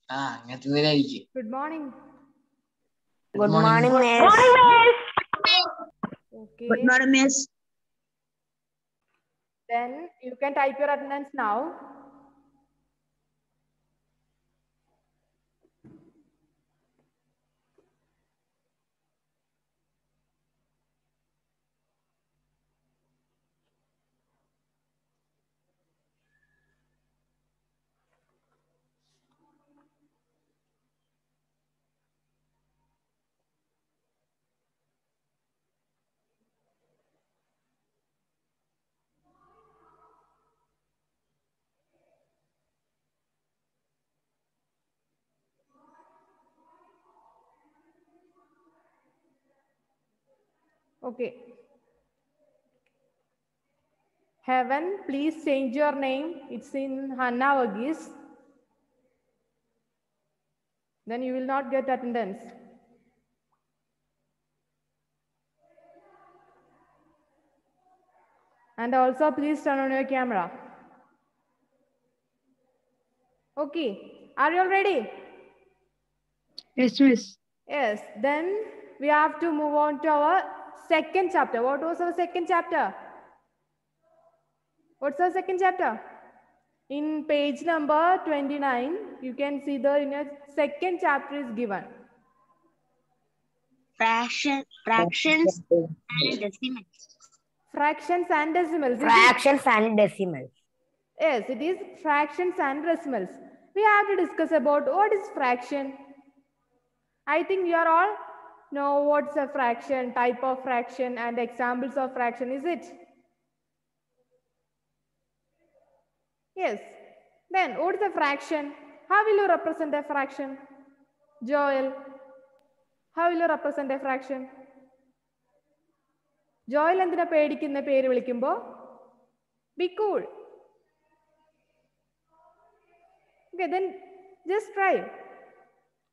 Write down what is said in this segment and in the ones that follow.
Good morning. Good morning, miss. Okay. Good morning, miss. Then you can type your attendance now. Okay. Heaven, please change your name. It's in Hannah Verghese. Then you will not get attendance. And also please turn on your camera. Okay. Are you all ready? Yes, miss. Yes. Then we have to move on to our second chapter. What was our second chapter? What's our second chapter? In page number 29, you can see the in a second chapter is given. Fractions and decimals. Fractions and decimals. Fractions and decimals. Yes, it is fractions and decimals. We have to discuss about what is fraction. I think you are all know what's a fraction, type of fraction and examples of fraction, is it? Yes. Then what is a fraction? How will you represent a fraction? Joel, how will you represent a fraction? Joel എന്തിനാ പേടിക്കുന്ന പേര് വിളിക്കുമ്പോ? Be cool. Okay, then just try.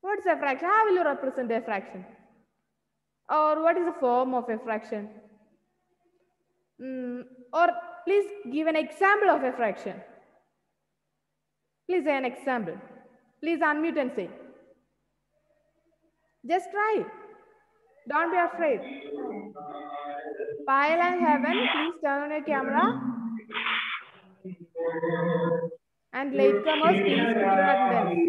What's a fraction? How will you represent a fraction? Or what is the form of a fraction? Or please give an example of a fraction. Please say an example. Please unmute and say. Just try. Don't be afraid. Payal and Heaven, please turn on your camera. And latecomers, please put your attendance.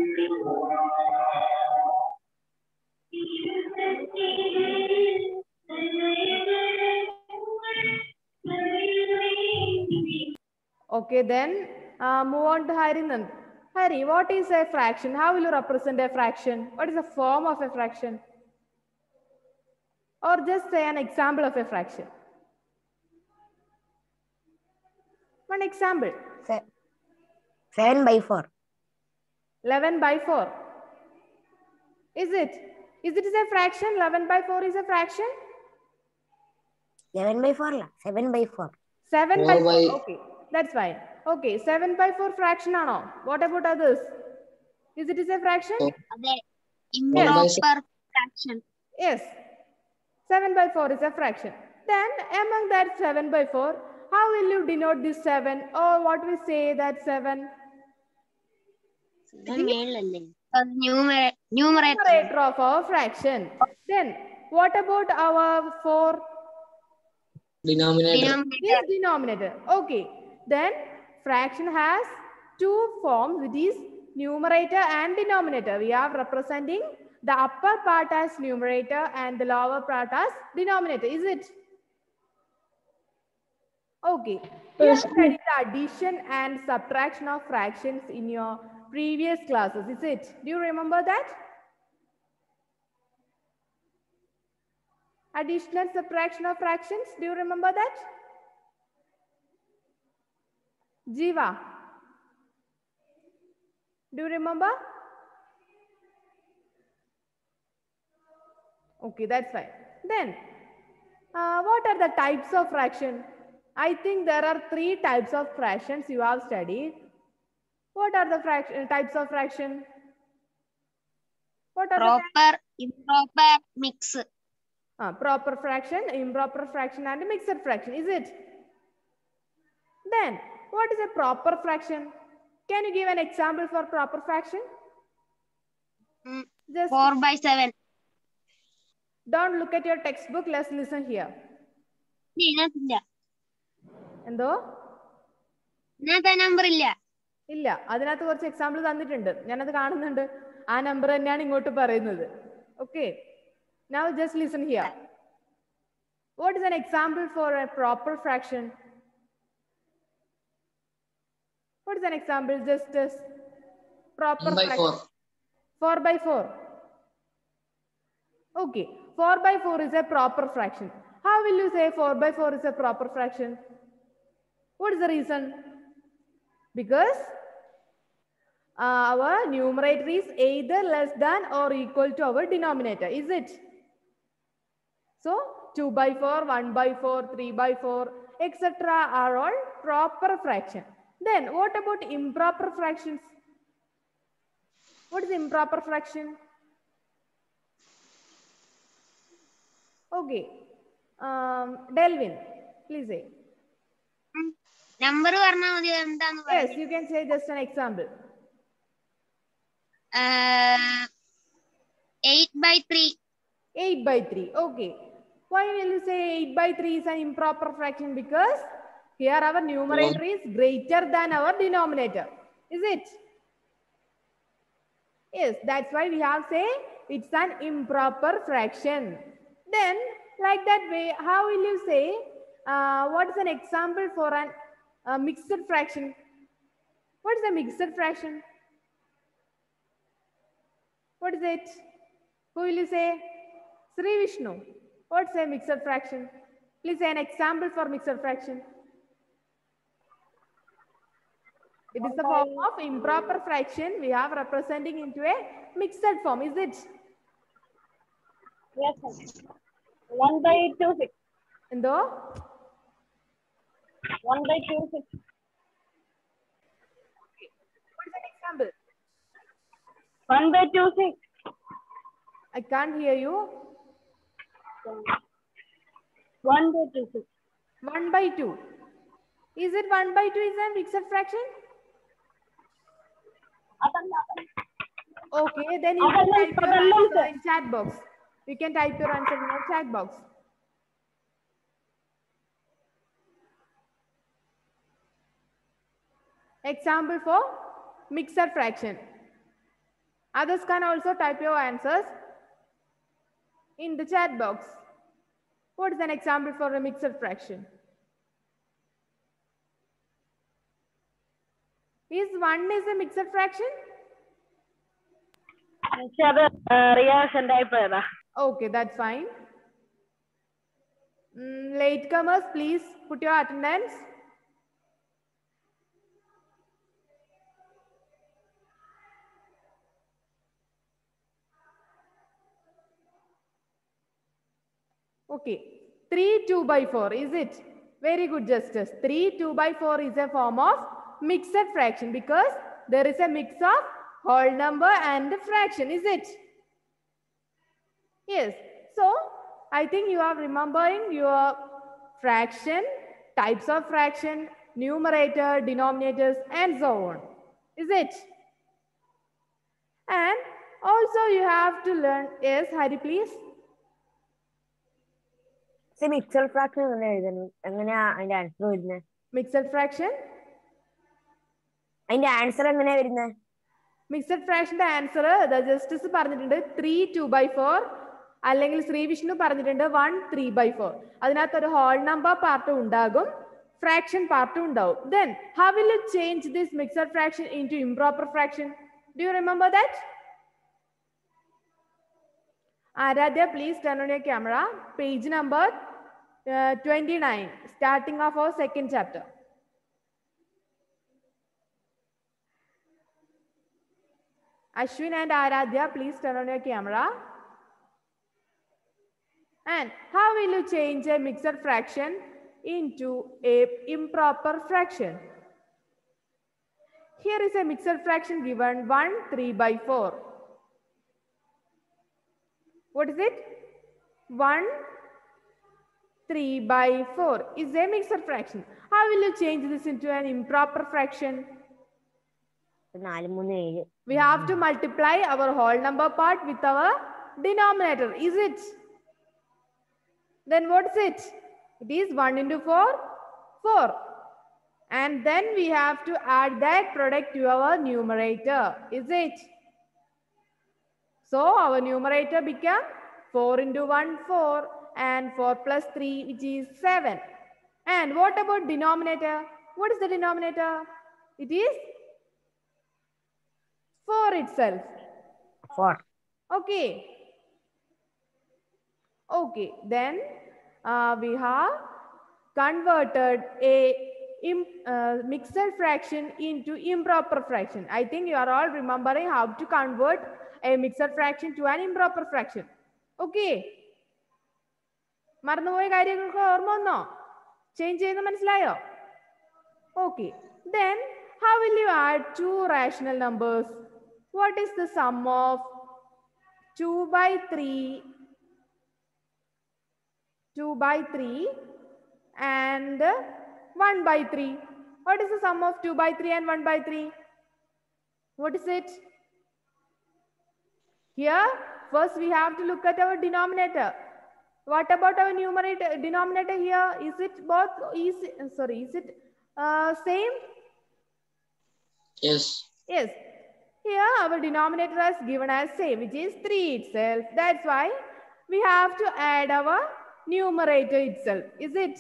Okay, then move on to Harinand. Hari, what is a fraction? How will you represent a fraction? What is the form of a fraction? Or just say an example of a fraction. One example. 7 by 4. 11 by 4. Is it? Is it a fraction? 11 by 4 is a fraction? 11 by 4 la. 7 by 4. 7 by 4. Okay, that's fine. Okay, 7 by 4 fraction ano? What about others? Is it a fraction? Improper fraction. Yes. 7 by 4 is a fraction. Then among that 7 by 4, how will you denote this 7? Or what we say that 7? Numerator of our fraction. Then what about our 4? Denominator. Yes, denominator. Okay. Then fraction has two forms. It is numerator and denominator. We are representing the upper part as numerator and the lower part as denominator. Is it? Okay. You have studied the addition and subtraction of fractions in your previous classes. Is it? Do you remember that? Addition and subtraction of fractions. Do you remember that? Jiva. Do you remember? Okay, that's fine. Then, what are the types of fraction? I think there are 3 types of fractions you have studied. What are the types of fraction? What are proper, improper, mix. Proper fraction, improper fraction, and mixed fraction. Is it? Then, what is a proper fraction? Can you give an example for proper fraction? Just 4 by 7. don't look at your textbook. Let's listen here. ഇതിനകത്തില്ല. എന്തോ ഇതിനകത്ത് ആ number ഇല്ല. ഇല്ല, അതിനകത്ത് കുറച്ച് example തന്നിട്ടുണ്ട്, ഞാനത് കാണുന്നുണ്ട്. ആ നമ്പർ തന്നെയാണ് ഇങ്ങോട്ട് പറയുന്നത്. Okay, now just listen here. What is an example for a proper fraction? What is an example? Just as proper 1 by fraction. 4. 4 by 4. Okay, 4 by 4 is a proper fraction. How will you say 4 by 4 is a proper fraction? What is the reason? Because our numerator is either less than or equal to our denominator, is it? So 2 by 4, 1 by 4, 3 by 4, etc. are all proper fraction. Then what about improper fractions? What is improper fraction? Okay, Delvin, please say. Number പറഞ്ഞാൽ മതി. എന്താന്ന് Yes, you can say just an example. 8 by 3. 8 by 3. Okay. Why will you say 8 by 3 is an improper fraction? Because here our numerator is greater than our denominator. Is it? Yes, that's why we have say it's an improper fraction. Then, like that way, how will you say what is an example for an mixed fraction? What is a mixed fraction? What is it? Who will you say? Sri Vishnu. What's a mixed fraction? Please say an example for mixed fraction. It is the form of improper fraction we have representing into a mixed form, is it? Yes, sir. 1 by 2, 6. And though? 1 by 2, 6. What is an example? 1 by 2, 6. I can't hear you. 1 by 2, 6. 1 by 2. Is it 1 by 2 is a mixed fraction? Okay, then you can type your answer in chat box. You can type your answer in the chat box. Example for mixed fraction. Others can also type your answers in the chat box. What is an example for a mixed fraction? Is 1 is a mixed fraction? Reaction type. Okay, that's fine. Latecomers, please put your attendance. Okay, 3 2 by 4, is it? Very good, Justice. 3 2 by 4 is a form of mixed fraction because there is a mix of whole number and fraction, is it? Yes. So, I think you are remembering your fraction, types of fraction, numerator, denominators, and so on. Is it? And also you have to learn, yes, Hari, please. Say mixed fraction എങ്ങനെയാ അതിന്റെ answer വരുന്നത്? Mixed fraction? അതിന്റെ answer എങ്ങനെയാ വരുന്നത്? Mixed fraction answer justice പറഞ്ഞിട്ടുണ്ട് 3 2 by 4 അല്ലെങ്കിൽ ശ്രീ വിഷ്ണു പറഞ്ഞിട്ടുണ്ട് 1 3 by 4. അതിനകത്ത് ഒരു ഹോൾ നമ്പർ പാർട്ടും ഉണ്ടാകും, ഫ്രാക്ഷൻ പാർട്ടും ഉണ്ടാവും. Then how will you change this mixed fraction into improper fraction? Do you remember that? Aradhya, please turn on your camera. Page number 29, starting of our second chapter. Ashwin and Aradhya, please turn on your camera. And how will you change a mixed fraction into a improper fraction? Here is a mixed fraction given 1 3 by 4. What is it? 1 3 by 4 is a mixed fraction. How will you change this into an improper fraction? 4 3 7. We have to multiply our whole number part with our denominator. Is it? Then what is it? It is 1 into 4, 4. And then we have to add that product to our numerator. Is it? So our numerator become 4 into 1, 4. And 4 plus 3, which is 7. And what about denominator? What is the denominator? It is 4 itself. 4. Okay. Okay. Then we have converted a mixed fraction into improper fraction. I think you are all remembering how to convert a mixed fraction to an improper fraction. Okay. മറന്നുപോയ കാര്യങ്ങൾക്ക് ഓർമ്മ വന്നോ? Change ചെയ്യുന്ന മനസ്സിലായോ? Okay. Then how will you add two rational numbers? What is the sum of 2 by 3 and 1 by 3? What is the sum of 2 by 3 and 1 by 3? What is it? Here, first we have to look at our denominator. What about our numerator, denominator here? Is it both? Is it same? Yes. Yes. Here our denominator is given as same, which is 3 itself. That's why we have to add our numerator itself. Is it?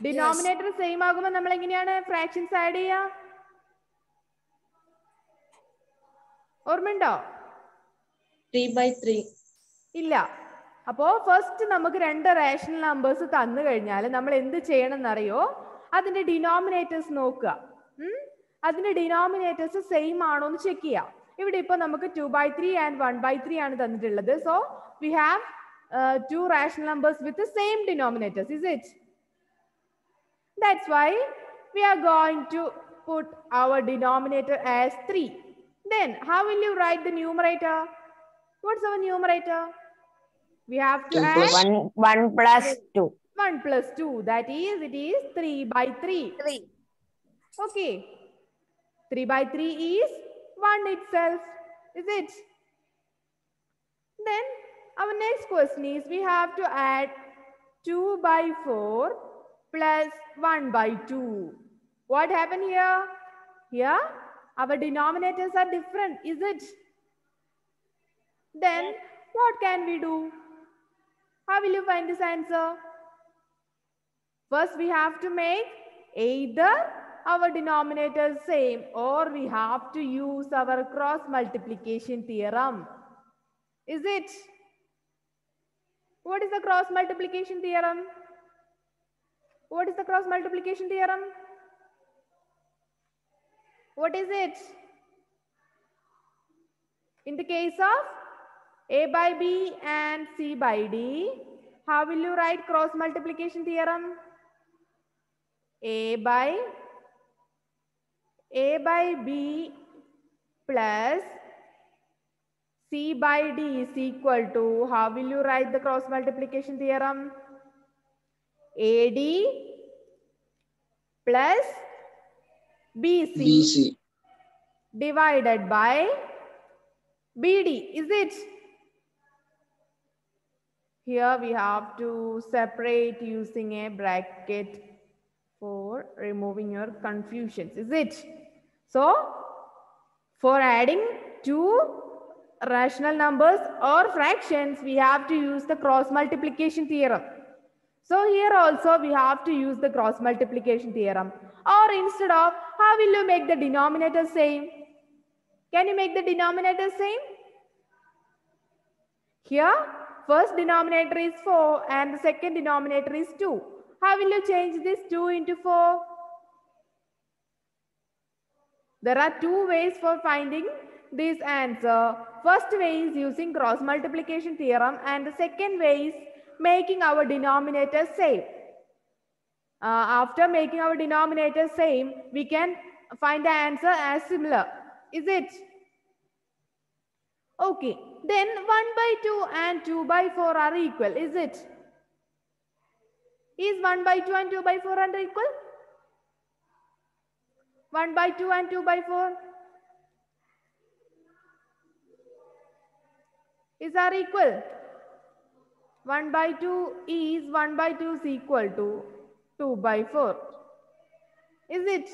Denominator same ആകുമ്പോൾ നമ്മൾ എങ്ങനെയാണ് fractions add ചെയ്യുക? ഓർമ്മയുണ്ടോ? 3 by 3. ഇല്ല. അപ്പോൾ first നമുക്ക് രണ്ട് rational numbers തന്നു കഴിഞ്ഞാൽ നമ്മൾ എന്ത് ചെയ്യണം എന്നറിയോ? അതിന്റെ ഡിനോമിനേറ്റേഴ്സ് നോക്കുക. അതിന്റെ ഡിനോമിനേറ്റേഴ്സ് സെയിം ആണോ എന്ന് ചെക്ക് ചെയ്യാം. ഇവിടെ ഇപ്പോൾ നമുക്ക് 2 by 3 and 1 by 3 ആണ് തന്നിട്ടുള്ളത്. So we have two rational numbers with the same denominators. Is it? That's why we are going to put our denominator as 3. Then how will you write the numerator? What's our numerator? We have to add 1 plus 2. 1 plus 2. That is, it is 3 by 3. 3. Okay. 3 by 3 is 1 itself. Is it? Then our next question is we have to add 2 by 4 plus 1 by 2. What happened here? Here our denominators are different. Is it? Then what can we do? How will you find this answer? First we have to make either our denominator same or we have to use our cross multiplication theorem. Is it? What is the cross multiplication theorem? What is the cross multiplication theorem? What is it? In the case of A by B and C by D, how will you write cross multiplication theorem? A by B plus C by D is equal to, how will you write the cross multiplication theorem? AD plus BC divided by BD. Is it? Here we have to separate using a bracket for removing your confusions. Is it? So, for adding two rational numbers or fractions, we have to use the cross multiplication theorem. So, here also we have to use the cross multiplication theorem. Or instead of, how will you make the denominator same? Can you make the denominator same? Here, first denominator is 4 and the second denominator is 2. How will you change this 2 into 4? There are two ways for finding this answer. First way is using cross multiplication theorem and the second way is making our denominator same. After making our denominator same, we can find the answer as similar. Is it? Okay. Then 1 by 2 and 2 by 4 are equal. Is it? Is 1 by 2 and 2 by 4 are equal? 1 by 2 and 2 by 4? Is are equal? 1 by 2 is 1 by 2 is equal to 2 by 4. Is it?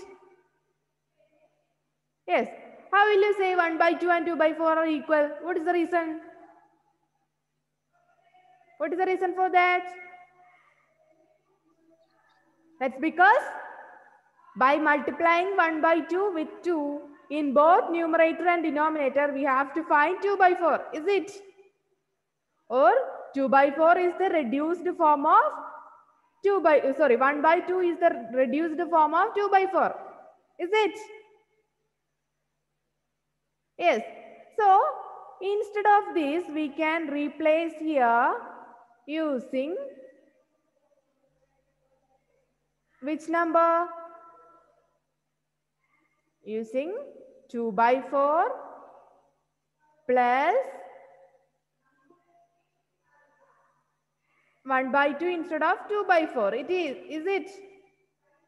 Yes. How will you say 1 by 2 and 2 by 4 are equal? What is the reason? What is the reason for that? That's because by multiplying 1 by 2 with 2 in both numerator and denominator, we have to find 2 by 4. Is it? Or 2 by 4 is the reduced form of 1 by 2 is the reduced form of 2 by 4. Is it? Yes. So, instead of this, we can replace here using which number? Using 2 by 4 plus 1 by 2 instead of 2 by 4. It is it?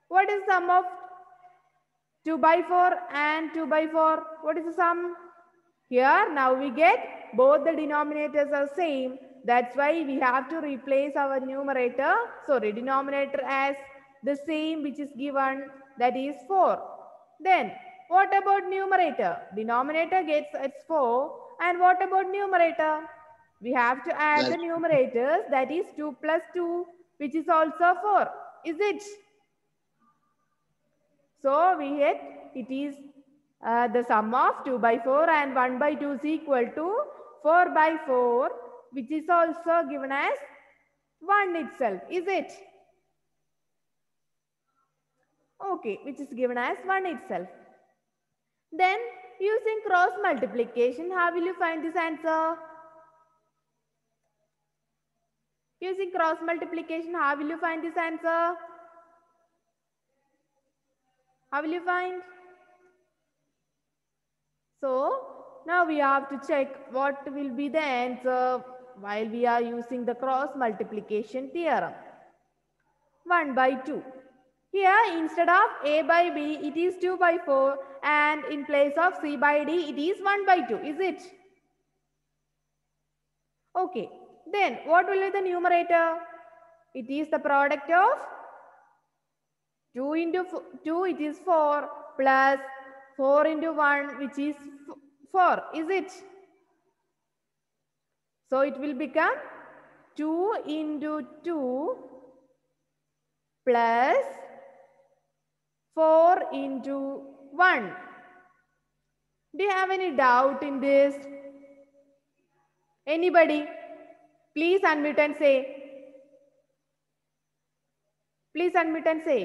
What is the sum of 2 by 4 and 2 by 4? What is the sum? Here now we get both the denominators are same. That's why we have to replace our denominator as the same which is given, that is 4. Then what about numerator? Denominator gets its 4. And what about numerator? We have to add the numerators, that is 2 plus 2, which is also 4. Is it? So we get it is the sum of 2 by 4 and 1 by 2 is equal to 4 by 4, which is also given as 1 itself. Is it? Okay, which is given as 1 itself. Then using cross multiplication, how will you find this answer? Using cross multiplication, how will you find this answer? How will you find? So, now we have to check what will be the answer while we are using the cross multiplication theorem. 1 by 2. Here, instead of A by B, it is 2 by 4, and in place of C by D, it is 1 by 2. Is it? Okay. Then, what will be the numerator? It is the product of 2 into 2, it is 4, plus 4 into 1, which is 4. Is it? So, it will become 2 into 2 plus 4 into 1. Do you have any doubt in this? Anybody? Please unmute and say. Please unmute and say.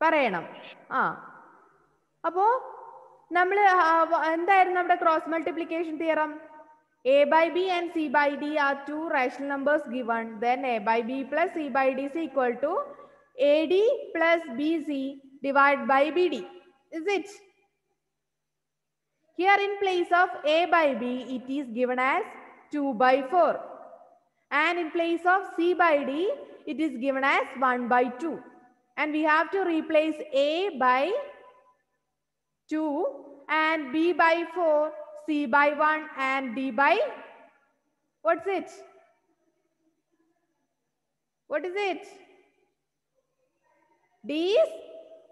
പറയണം. അപ്പോ നമ്മൾ എന്തായിരുന്നു നമ്മുടെ cross multiplication theorem? A by B and C by D are two rational numbers given. Then A by B plus C by D is equal to AD plus BC divided by BD. Is it? Here in place of A by B, it is given as 2 by 4. And in place of C by D, it is given as 1 by 2. And we have to replace A by 2 and B by 4, C by 1 and D by, what's it? What is it? D is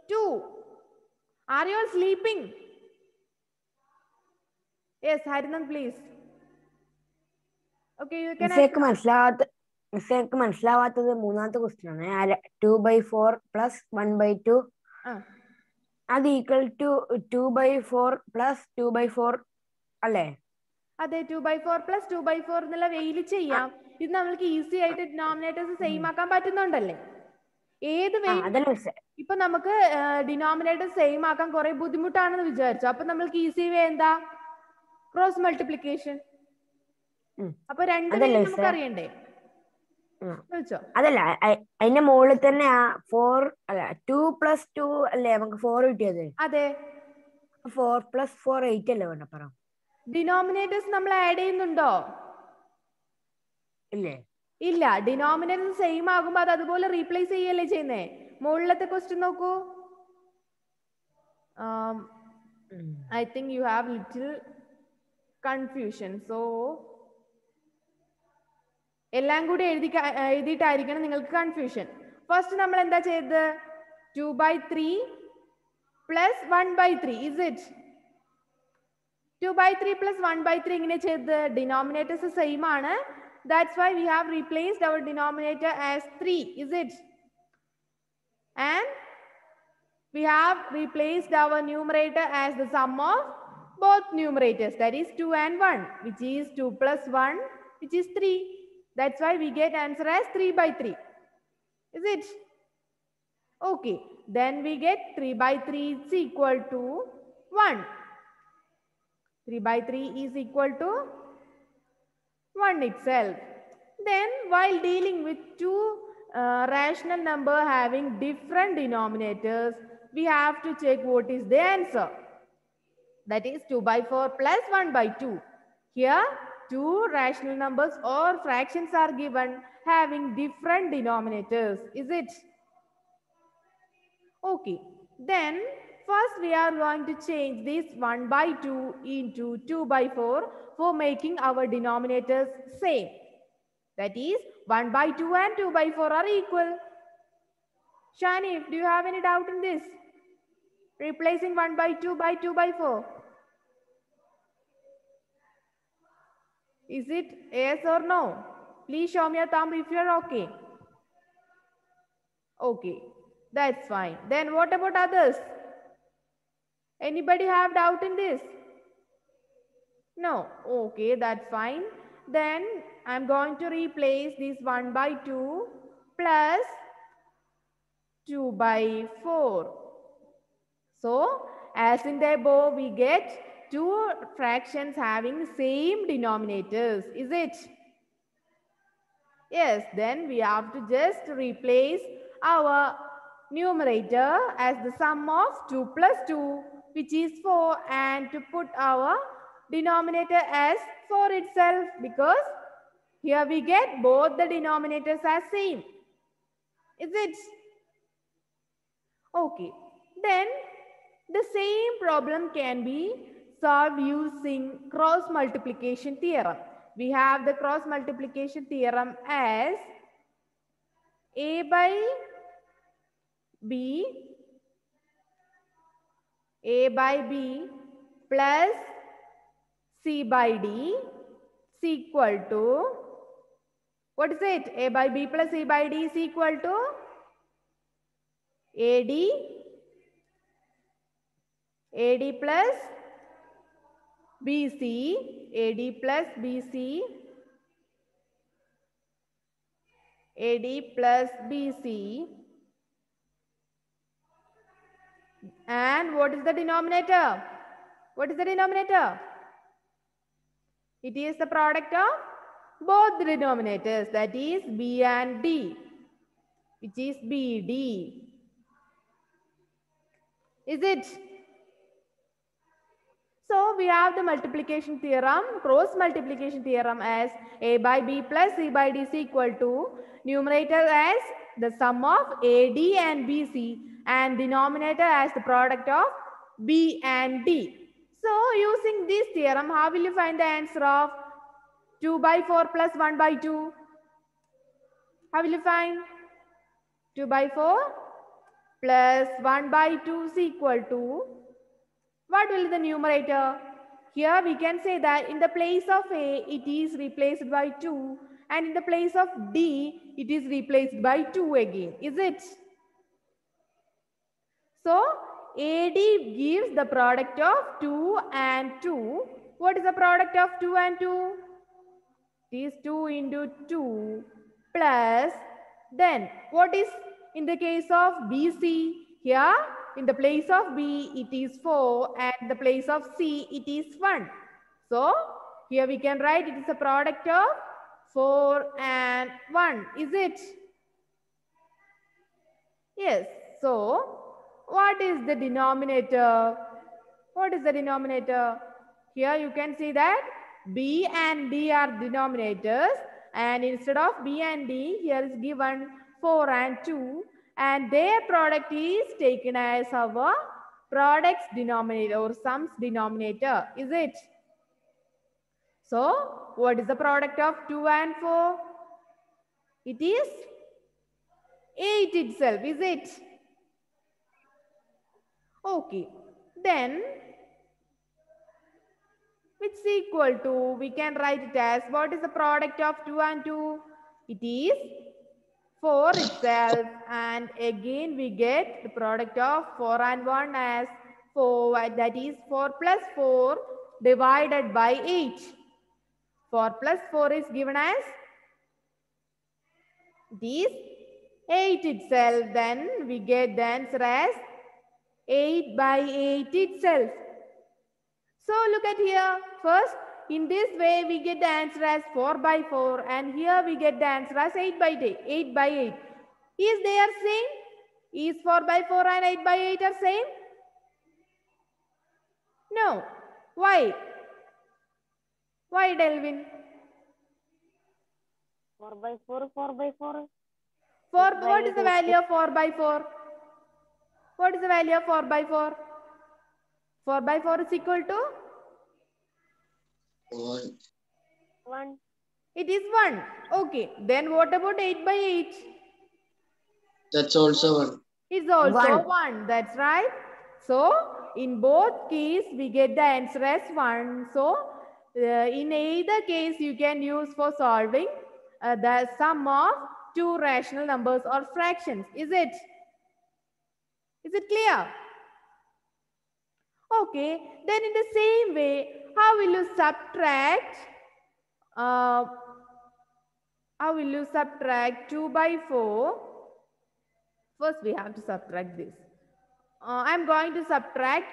2. Are you all sleeping? Yes, Harinan, please. Okay, you can mistake മനസ്സിലാവാത്തത് മൂന്നാമത്തെ question ആണ്. 2 by 4 plus 1 by 2 അത് equal to 2 by 4 plus 2 by 4 അല്ലേ? അതെ, 2 by 4 plus 2 by 4 എന്നുള്ള വെയിൽ ചെയ്യാം. ഇത് നമ്മൾക്ക് ഈസി ആയിട്ട് ഡിനോമിനേറ്റേഴ്സ് സെയിം ആക്കാൻ പറ്റുന്നുണ്ടല്ലേ? ഏത് ഇപ്പൊ നമുക്ക് ഡിനോമിനേറ്റർ സെയിം ആക്കാൻ കുറെ ബുദ്ധിമുട്ടാണെന്ന് വിചാരിച്ചു. അപ്പൊ നമ്മൾക്ക് ഈസി വേ എന്താ? Cross multiplication. അപ്പൊ രണ്ട് നമുക്ക് അറിയണ്ടേ? അതല്ല, അതിന്റെ മുകളിൽ തന്നെ 4 അല്ല 2 plus 2 അല്ലേ നമുക്ക് 4 കിട്ടിയത്? അതെ, 4 plus 4 8 അല്ലേ വേണ്ട പറ? ഡിനോമിനേറ്റേഴ്സ് നമ്മൾ ആഡ് ചെയ്യുന്നുണ്ടോ? ഇല്ലേ. ഇല്ല, ഡിനോമിനേറ്റർ സെയിം ആകുമ്പോൾ അത് അതുപോലെ റീപ്ലേസ് ചെയ്യല്ലേ ചെയ്യുന്നേ. മുകളിലത്തെ ക്വസ്റ്റ്യൻ നോക്കൂ. I think you have little confusion. So എല്ലാം കൂടി എഴുതിയിട്ടായിരിക്കണം നിങ്ങൾക്ക് കൺഫ്യൂഷൻ. ഫസ്റ്റ് നമ്മൾ എന്താ ചെയ്തത്? 2/3 plus 1/3. Is it? 2/3 plus 1/3 ഇങ്ങനെ ചെയ്തത്? ഡിനോമിനേറ്റേഴ്സ് സെയിം ആണ്. That's why we have replaced our denominator as 3. Is it? And we have replaced our numerator as the sum of both numerators, that is 2 and 1, which is 2 plus 1, which is 3. That's why we get answer as 3/3. Is it? Okay. Then we get 3/3 is equal to 1. 3/3 is equal to 1 itself. Then while dealing with two rational number having different denominators, we have to check what is the answer. That is 2/4 plus 1/2. Here two rational numbers or fractions are given having different denominators. Is it? Okay. Then first we are going to change this 1/2 into 2/4 for making our denominators same. That is 1/2 and 2/4 are equal. Shanif, do you have any doubt in this? Replacing 1/2 by 2/4. Is it yes or no? Please show me a thumb if you are okay. Okay, that's fine. Then what about others? Anybody have doubt in this? No. Okay, that's fine. Then I'm going to replace this 1/2 plus 2/4. So as in the above, we get two fractions having same denominators. Is it? Yes. Then we have to just replace our numerator as the sum of 2 plus 2, which is 4, and to put our denominator as 4 itself, because here we get both the denominators as same. Is it? Okay. Then the same problem can be solved using cross multiplication theorem. We have the cross multiplication theorem as A by B plus C by D is equal to, what is it? A by B plus C by D is equal to AD plus BC, AD plus BC, AD plus BC. And what is the denominator? What is the denominator? It is the product of both the denominators, that is B and D, which is BD. Is it? So we have the multiplication theorem, cross multiplication theorem as A by B plus C by D is equal to numerator as the sum of AD and BC and denominator as the product of B and D. So using this theorem, how will you find the answer of 2/4 plus 1/2? How will you find? 2/4 plus 1/2 is equal to, what will be the numerator? Here we can say that in the place of A, it is replaced by 2, and in the place of D, it is replaced by 2 again. Is it? So AD gives the product of 2 and 2. What is the product of 2 and 2? It is 2 into 2 plus, then what is in the case of BC? Here in the place of B, it is 4, and in the place of C, it is 1. So here we can write it is a product of 4 and 1. Is it? Yes. So what is the denominator? What is the denominator? Here you can see that B and D are denominators, and instead of B and D, here is given 4 and 2, and their product is taken as our product's denominator or sum's denominator, is it? So, what is the product of 2 and 4? It is 8 itself, is it? Okay, then which is equal to, we can write it as, what is the product of 2 and 2? It is 4 itself, and again we get the product of 4 and 1 as 4, that is 4 plus 4 divided by 8. 4 plus 4 is given as, it is 8 itself, then we get the answer as 8 by 8 itself. So look at here, first in this way we get the answer as 4 by 4, and here we get the answer as 8 by 8. 8 by 8. Is they are same? Is 4 by 4 and 8 by 8 are same? No. Why? Why, Delvin? 4 by 4, 4 by 4. What is the value of 4 by 4? What is the value of 4 by 4? 4 by 4 is equal to? 1. It is 1. Okay. Then what about 8 by 8? That's also 1. It's also 1. 1. That's right. So, in both cases, we get the answer as 1. So, in either case, you can use for solving the sum of two rational numbers or fractions. Is it? Is it clear? Okay. Then in the same way, how will you subtract? How will you subtract 2 by 4? First, we have to subtract this. I am going to subtract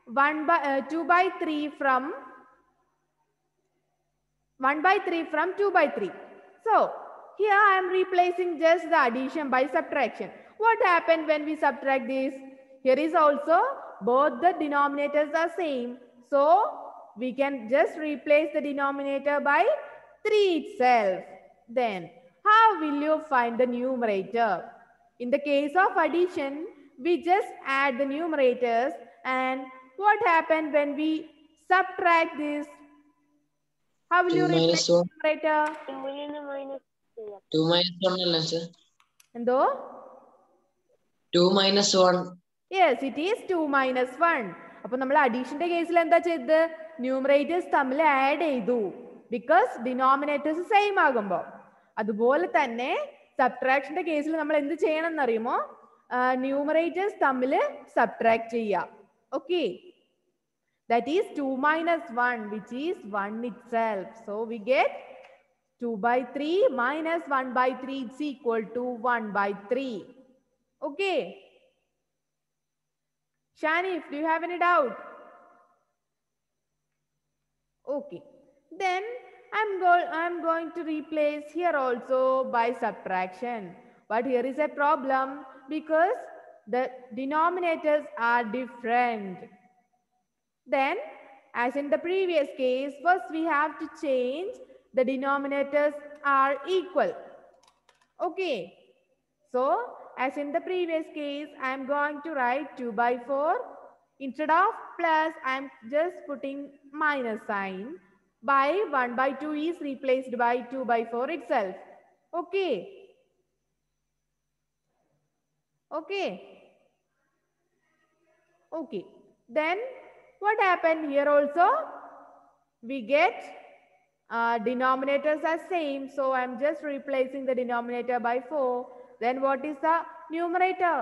2 by 3 from 1 by 3 from 2 by 3. So, here I am replacing just the addition by subtraction. What happened when we subtract this? Here is also both the denominators are same. So, we can just replace the denominator by 3 itself. Then, how will you find the numerator? In the case of addition, we just add the numerators, and what happened when we subtract this? How will 2 you replace minus the 1. numerator? 2 minus 1 അല്ലേ sir? And though? 2 minus 1. Yes, it is 2 minus 1. അപ്പോൾ നമ്മൾ അഡീഷന്റെ കേസിൽ എന്താ ചെയ്തത്? Numerators തമ്മിൽ add ചെയ്തു. Because denominators same ആകുമ്പോൾ. അതുപോലെ തന്നെ സബ്ട്രാക്ഷന്റെ കേസിൽ നമ്മൾ എന്ത് ചെയ്യണം എന്നറിയുമോ? ന്യൂമറേറ്റേഴ്സ് തമ്മിൽ സബ്ട്രാക്ട് ചെയ്യുക. Okay. That is 2 minus 1, which is 1 itself. So we get 2 by 3 minus 1 by 3 is equal to 1 by 3. Okay. Shanif, do you have any doubt? Okay. Then I'm going to replace here also by subtraction. But here is a problem because the denominators are different. Then, as in the previous case, first we have to change the denominators are equal. Okay. So, as in the previous case, I am going to write 2 by 4. Instead of plus, I am just putting minus sign. By 1 by 2 is replaced by 2 by 4 itself. Okay. Okay. Okay. Then, what happened here also? We get denominators are same. So, I am just replacing the denominator by 4. Then what is the numerator?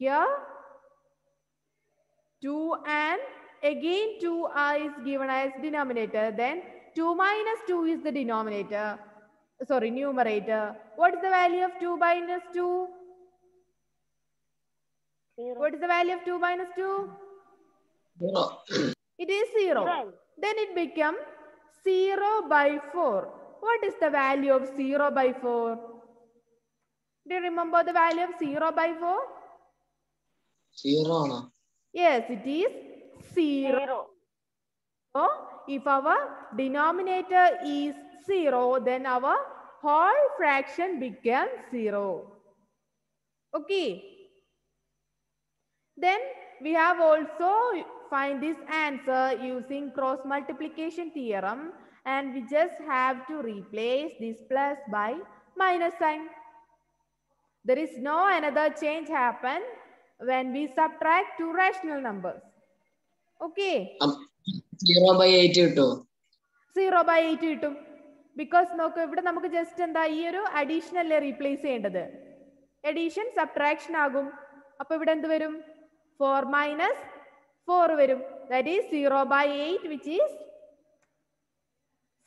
Here 2 and again 2 is given as denominator. Then 2 minus 2 is the denominator. Sorry, numerator. What is the value of 2 minus 2? 0. What is the value of 2 minus 2? 0. It is 0. Then it becomes 0 by 4. What is the value of 0 by 4? Do you remember the value of 0 by 4? 0 ആണോ? Yes, it is 0. So, if our denominator is 0, then our whole fraction becomes 0. Okay. Then we have also find this answer using cross multiplication theorem, and we just have to replace this plus by minus sign. There is no another change happen when we subtract two rational numbers. Okay. 0/8 കിട്ടോ? 0/8 കിട്ടും. Because നോക്കൂ ഇവിടെ നമുക്ക് just എന്താ ഈ ഒരു addition അല്ലേ replace ചെയ്യേണ്ടത്. അഡീഷൻ സബ്ട്രാക്ഷൻ ആകും. അപ്പൊ ഇവിടെ എന്ത് വരും? 4 minus 4 വരും. That is 0/8, which is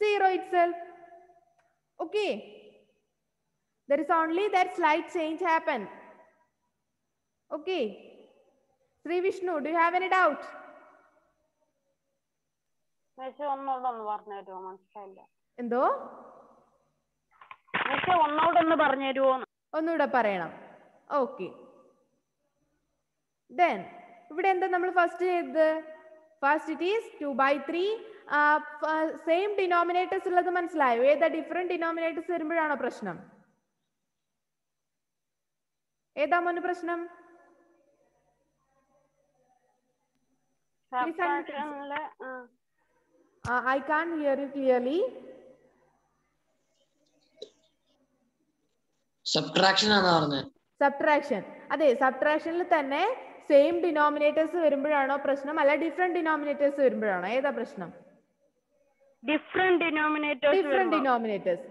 0 itself. Okay. There is only that slight change happen. Okay. Sri Vishnu, do you have any doubt? എന്തോ? ഒന്നുകൂടെ പറയണം. ഓക്കെ. Then ഇവിടെ എന്താ നമ്മൾ ഫസ്റ്റ് ചെയ്തത്? First it is 2/3. Same denominators ഉള്ളത് മനസ്സിലായോ? ഏതാ ഡിഫറെന്റ് ഡിനോമിനേറ്റേഴ്സ് വരുമ്പോഴാണോ പ്രശ്നം? ഏതാ മോന് പ്രശ്നം? I can't hear you clearly. Subtraction ആണെന്ന് പറഞ്ഞത്. സബ്ട്രാക്ഷൻ. അതെ, സബ്ട്രാക്ഷനിൽ തന്നെ സെയിം ഡിനോമിനേറ്റേഴ്സ് വരുമ്പോഴാണോ പ്രശ്നം, അല്ല ഡിഫറെന്റ് ഡിനോമിനേറ്റേഴ്സ് വരുമ്പോഴാണോ? ഏതാ പ്രശ്നം? Different denominators.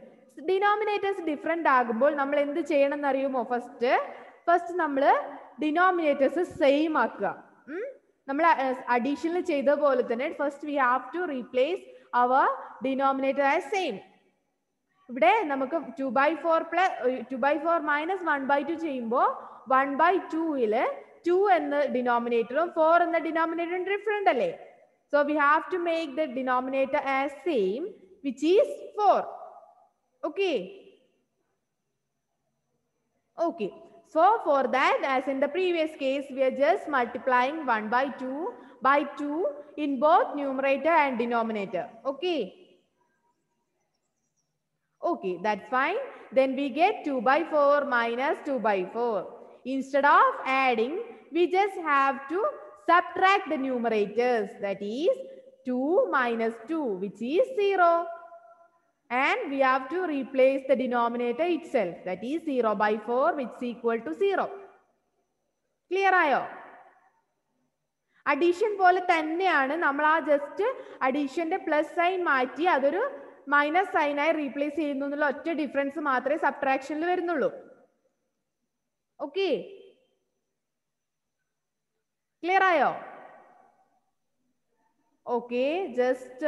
ഡിനോമിനേറ്റേഴ്സ് ഡിഫറെന്റ് ആകുമ്പോൾ നമ്മൾ എന്ത് ചെയ്യണം എന്നറിയുമോ? ഫസ്റ്റ് നമ്മൾ ഡിനോമിനേറ്റേഴ്സ് സെയിം ആക്കുക. നമ്മൾ അഡീഷനിൽ ചെയ്ത പോലെ തന്നെ first we have to replace our denominator as same. ഇവിടെ നമുക്ക് 2/4 മൈനസ് 1/2 ചെയ്യുമ്പോൾ 1/2 2 എന്ന ഡിനോമിനേറ്ററും 4 എന്ന ഡിനോമിനേറ്ററും ഡിഫറെന്റ് അല്ലേ? So we have to make the denominator as same, which is 4. Okay. Okay. So for that, as in the previous case, we are just multiplying 1/2 by 2 in both numerator and denominator. Okay. Okay, that's fine. Then we get 2/4 minus 2/4. Instead of adding, we just have to subtract the numerators. That is 2 minus 2, which is 0. And we have to replace the denominator itself. That is 0/4, which is equal to 0. Clear ആയോ? Addition പോലെ തന്നെയാണ്. നമ്മൾ ആ just അഡീഷന്റെ plus sine മാറ്റി അതൊരു minus സൈനായി replace ചെയ്യുന്നു എന്നുള്ള ഒറ്റ ഡിഫറൻസ് മാത്രമേ സബ്ട്രാക്ഷനിൽ വരുന്നുള്ളൂ. ഓക്കെ, ക്ലിയർ ആയോ? Okay, just